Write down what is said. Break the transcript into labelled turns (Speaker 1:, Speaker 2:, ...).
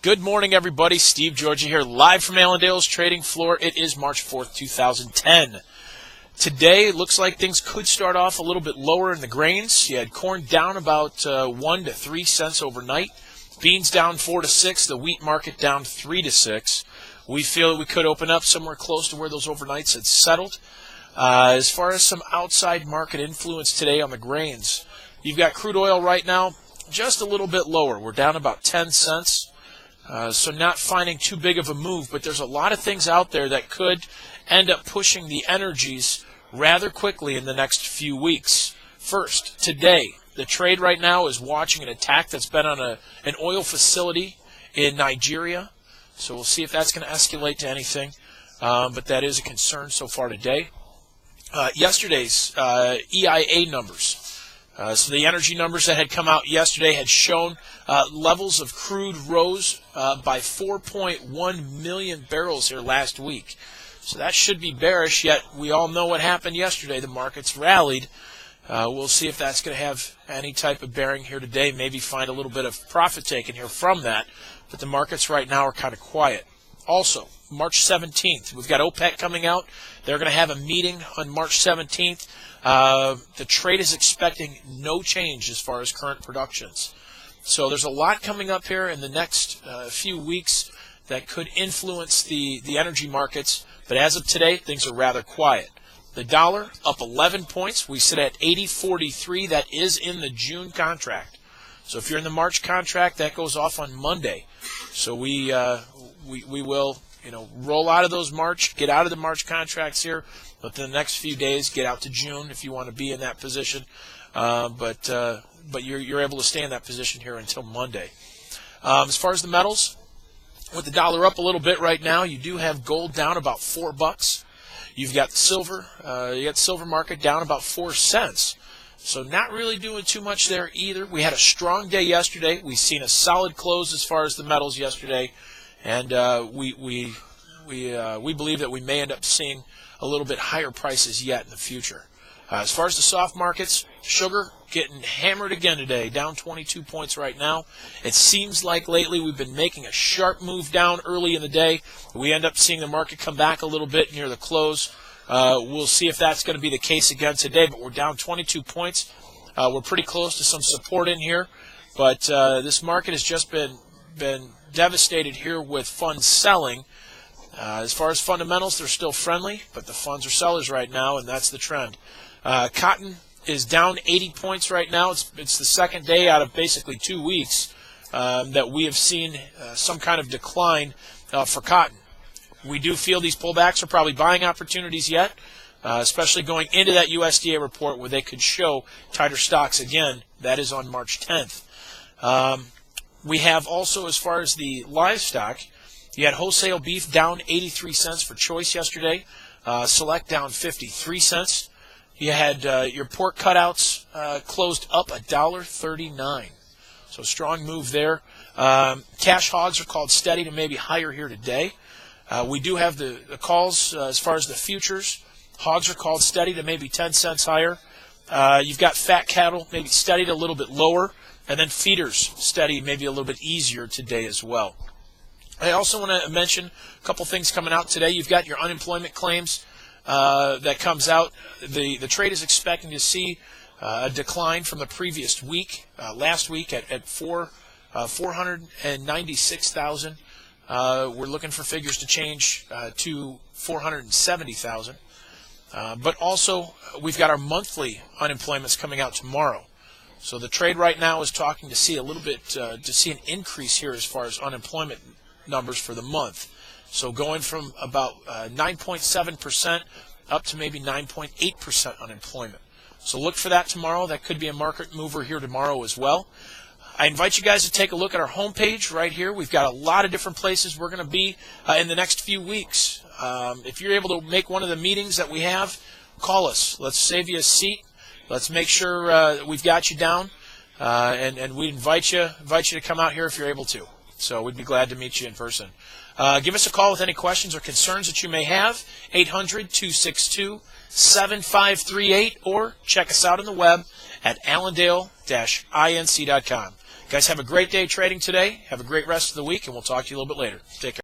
Speaker 1: Good morning, everybody. Steve Georgia here, live from Allendale's trading floor. It is March 4th, 2010. Today, it looks like things could start off a little bit lower in the grains. You had corn down about 1 to 3 cents overnight. Beans down 4 to 6. The wheat market down 3 to 6. We feel that we could open up somewhere close to where those overnights had settled. As far as some outside market influence today on the grains, you've got crude oil right now just a little bit lower. We're down about 10 cents. So not finding too big of a move, but there's a lot of things out there that could end up pushing the energies rather quickly in the next few weeks. First, today, the trade right now is watching an attack that's been on an oil facility in Nigeria. So we'll see if that's going to escalate to anything, but that is a concern so far today. Yesterday's EIA numbers. So the energy numbers that had come out yesterday had shown levels of crude rose by 4.1 million barrels here last week. So that should be bearish, yet we all know what happened yesterday. The markets rallied. We'll see if that's going to have any type of bearing here today, maybe find a little bit of profit taken here from that. But the markets right now are kind of quiet. Also, March 17th, we've got OPEC coming out. They're going to have a meeting on March 17th. The trade is expecting no change as far as current productions. So there's a lot coming up here in the next few weeks that could influence the energy markets. But as of today, things are rather quiet. The dollar up 11 points. We sit at 80.43. That is in the June contract. So if you're in the March contract, that goes off on Monday. So we will, roll out of those March, get out of the March contracts here. But the next few days, get out to June if you want to be in that position. But you're able to stay in that position here until Monday. As far as the metals, with the dollar up a little bit right now, you do have gold down about $4. You've got silver. You got the silver market down about 4 cents. So not really doing too much there either. We had a strong day yesterday. We've seen a solid close as far as the metals yesterday, and we believe that we may end up seeing a little bit higher prices yet in the future. As far as the soft markets, sugar getting hammered again today, down 22 points right now. It seems like lately we've been making a sharp move down early in the day. We end up seeing the market come back a little bit near the close. We'll see if that's going to be the case again today, but we're down 22 points. We're pretty close to some support in here, but this market has just been devastated here with funds selling. As far as fundamentals, they're still friendly, but the funds are sellers right now, and that's the trend. Cotton is down 80 points right now. It's the second day out of basically 2 weeks that we have seen some kind of decline for cotton. We do feel these pullbacks are probably buying opportunities yet, especially going into that USDA report where they could show tighter stocks again. That is on March 10th. We have also, as far as the livestock, you had wholesale beef down 83 cents for choice yesterday. Select down 53 cents. You had your pork cutouts closed up $1.39. So strong move there. Cash hogs are called steady to maybe higher here today. We do have the calls as far as the futures. Hogs are called steady to maybe 10 cents higher. You've got fat cattle maybe steadied a little bit lower. And then feeders steady maybe a little bit easier today as well. I also want to mention a couple things coming out today. You've got your unemployment claims that comes out. The trade is expecting to see a decline from the previous week, last week at 496,000. We're looking for figures to change to 470,000. But also, we've got our monthly unemployments coming out tomorrow. So the trade right now is talking to see a little bit, to see an increase here as far as unemployment numbers for the month. So going from about 9.7% up to maybe 9.8% unemployment. So look for that tomorrow. That could be a market mover here tomorrow as well. I invite you guys to take a look at our homepage right here. We've got a lot of different places we're going to be in the next few weeks. If you're able to make one of the meetings that we have, call us. Let's save you a seat. Let's make sure we've got you down, and we invite you to come out here if you're able to. So we'd be glad to meet you in person. Give us a call with any questions or concerns that you may have, 800-262-7538, or check us out on the web at allendale-inc.com. Guys, have a great day trading today. Have a great rest of the week, and we'll talk to you a little bit later. Take care.